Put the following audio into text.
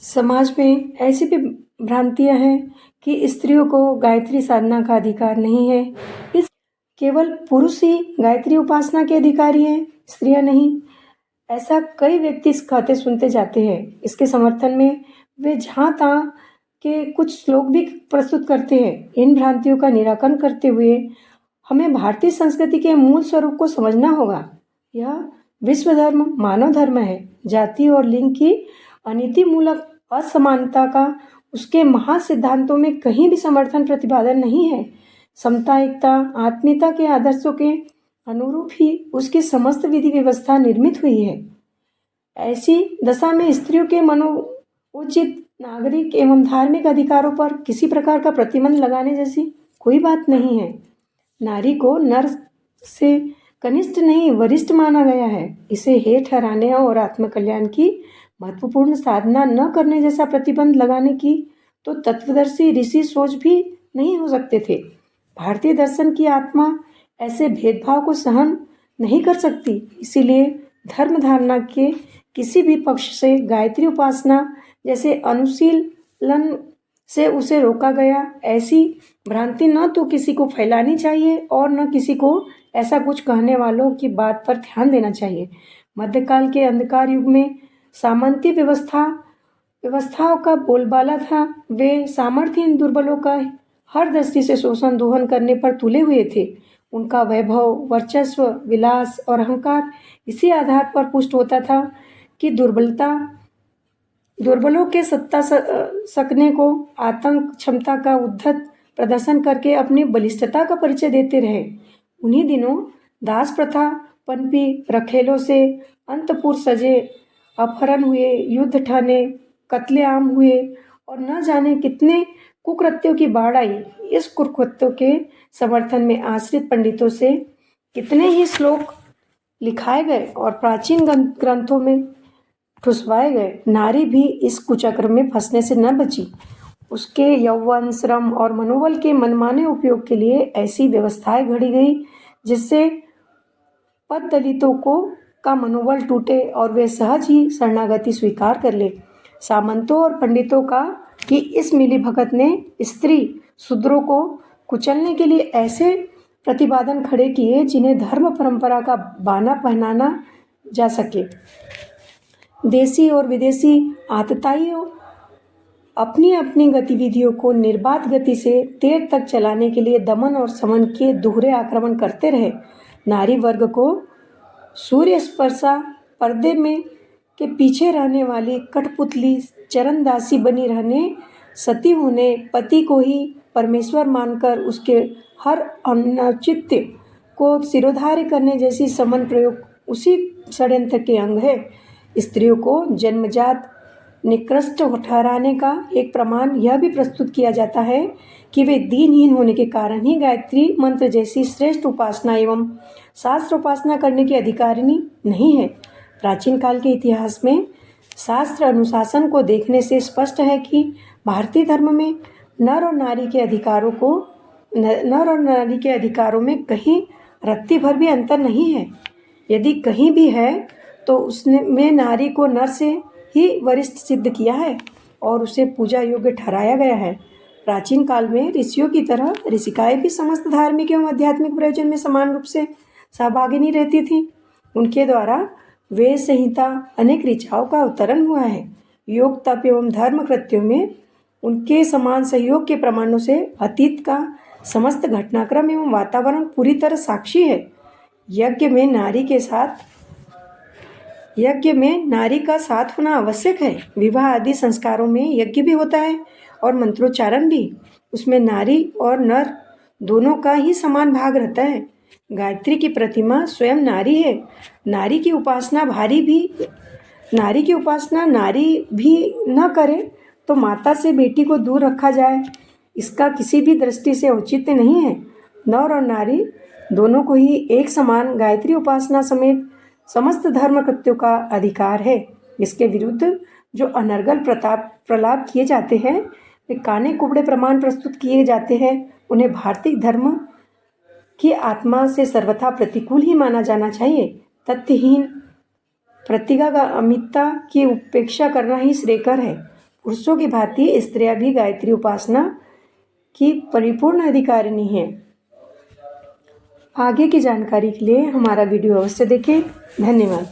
समाज में ऐसी भी भ्रांतियां हैं कि स्त्रियों को गायत्री साधना का अधिकार नहीं है। इस केवल पुरुष ही गायत्री उपासना के अधिकारी हैं, स्त्रियां नहीं। ऐसा कई व्यक्ति कहते सुनते जाते हैं। इसके समर्थन में वे जहाँ तहाँ के कुछ श्लोक भी प्रस्तुत करते हैं। इन भ्रांतियों का निराकरण करते हुए हमें भारतीय संस्कृति के मूल स्वरूप को समझना होगा। यह विश्व धर्म मानव धर्म है। जाति और लिंग की अनीतिमूलक असमानता का उसके महासिद्धांतों में कहीं भी समर्थन प्रतिपादन नहीं है। समता, एकता, आत्मीयता के आदर्शों के अनुरूप ही उसकी समस्त विधि व्यवस्था निर्मित हुई है। ऐसी दशा में स्त्रियों के मनोचित नागरिक एवं धार्मिक अधिकारों पर किसी प्रकार का प्रतिबंध लगाने जैसी कोई बात नहीं है। नारी को नर से कनिष्ठ नहीं वरिष्ठ माना गया है। इसे हे ठहराने और आत्मकल्याण की महत्वपूर्ण साधना न करने जैसा प्रतिबंध लगाने की तो तत्वदर्शी ऋषि सोच भी नहीं हो सकते थे। भारतीय दर्शन की आत्मा ऐसे भेदभाव को सहन नहीं कर सकती। इसीलिए धर्म धारणा के किसी भी पक्ष से गायत्री उपासना जैसे अनुशीलन से उसे रोका गया। ऐसी भ्रांति न तो किसी को फैलानी चाहिए और न किसी को ऐसा कुछ कहने वालों की बात पर ध्यान देना चाहिए। मध्यकाल के अंधकार युग में सामंती व्यवस्थाओं का बोलबाला था। वे सामर्थ्यहीन दुर्बलों का हर दृष्टि से शोषण दोहन करने पर तुले हुए थे। उनका वैभव, वर्चस्व, विलास और अहंकार इसी आधार पर पुष्ट होता था कि दुर्बलों के सत्ता सकने को आतंक क्षमता का उद्धत प्रदर्शन करके अपनी बलिष्ठता का परिचय देते रहे। उन्हीं दिनों दास प्रथा पनपी, रखेलों से अंतपुर सजे, अपहरण हुए, युद्ध ठाने, कत्लेआम हुए और न जाने कितने कुकृत्यों की बाढ़ आई। इस कुकृत्यों के समर्थन में आश्रित पंडितों से कितने ही श्लोक लिखाए गए और प्राचीन ग्रंथों में ठुसवाए गए। नारी भी इस कुचक्र में फंसने से न बची। उसके यौवन, श्रम और मनोबल के मनमाने उपयोग के लिए ऐसी व्यवस्थाएं घड़ी गई जिससे पद दलितों का मनोबल टूटे और वे सहज ही शरणागति स्वीकार कर ले। सामंतों और पंडितों की इस मिलीभगत ने स्त्री शूद्रों को कुचलने के लिए ऐसे प्रतिपादन खड़े किए जिन्हें धर्म परंपरा का बाना पहनाना जा सके। देसी और विदेशी आतताइयों अपनी अपनी गतिविधियों को निर्बाध गति से देर तक चलाने के लिए दमन और समन के दोहरे आक्रमण करते रहे। नारी वर्ग को सूर्य स्पर्शा पर्दे में के पीछे रहने वाली कठपुतली, चरणदासी बनी रहने, सती होने, पति को ही परमेश्वर मानकर उसके हर औचित्य को सिरोधार्य करने जैसी समन प्रयोग उसी षड्यंत्र के अंग है। स्त्रियों को जन्मजात निकृष्ट ठहराने का एक प्रमाण यह भी प्रस्तुत किया जाता है कि वे दीनहीन होने के कारण ही गायत्री मंत्र जैसी श्रेष्ठ उपासना एवं शास्त्र उपासना करने की अधिकारिणी नहीं है। प्राचीन काल के इतिहास में शास्त्र अनुशासन को देखने से स्पष्ट है कि भारतीय धर्म में नर और नारी के अधिकारों में कहीं रत्ती भर भी अंतर नहीं है। यदि कहीं भी है तो उसमें नारी को नर से ही वरिष्ठ सिद्ध किया है और उसे पूजा योग्य ठहराया गया है। प्राचीन काल में ऋषियों की तरह ऋषिकाएं भी समस्त धार्मिक एवं आध्यात्मिक प्रयोजन में समान रूप से सहभागिनी रहती थीं। उनके द्वारा वेद संहिता अनेक ऋचाओं का अवतरण हुआ है। योग, तप एवं धर्म कृत्यों में उनके समान सहयोग के प्रमाणों से अतीत का समस्त घटनाक्रम एवं वातावरण पूरी तरह साक्षी है। यज्ञ में नारी का साथ होना आवश्यक है। विवाह आदि संस्कारों में यज्ञ भी होता है और मंत्रोच्चारण भी। उसमें नारी और नर दोनों का ही समान भाग रहता है। गायत्री की प्रतिमा स्वयं नारी है। नारी की उपासना नारी भी न करे तो माता से बेटी को दूर रखा जाए, इसका किसी भी दृष्टि से औचित्य नहीं है। नर और नारी दोनों को ही एक समान गायत्री उपासना समेत समस्त धर्म कृत्यों का अधिकार है। इसके विरुद्ध जो अनर्गल प्रलाप किए जाते हैं, वे काने कुबड़े प्रमाण प्रस्तुत किए जाते हैं। उन्हें भारतीय धर्म की आत्मा से सर्वथा प्रतिकूल ही माना जाना चाहिए। तथ्यहीन प्रतिगामिता की उपेक्षा करना ही श्रेयकर है। पुरुषों की भांति स्त्रियां भी गायत्री उपासना की परिपूर्ण अधिकारिणी हैं। आगे की जानकारी के लिए हमारा वीडियो अवश्य देखें। धन्यवाद।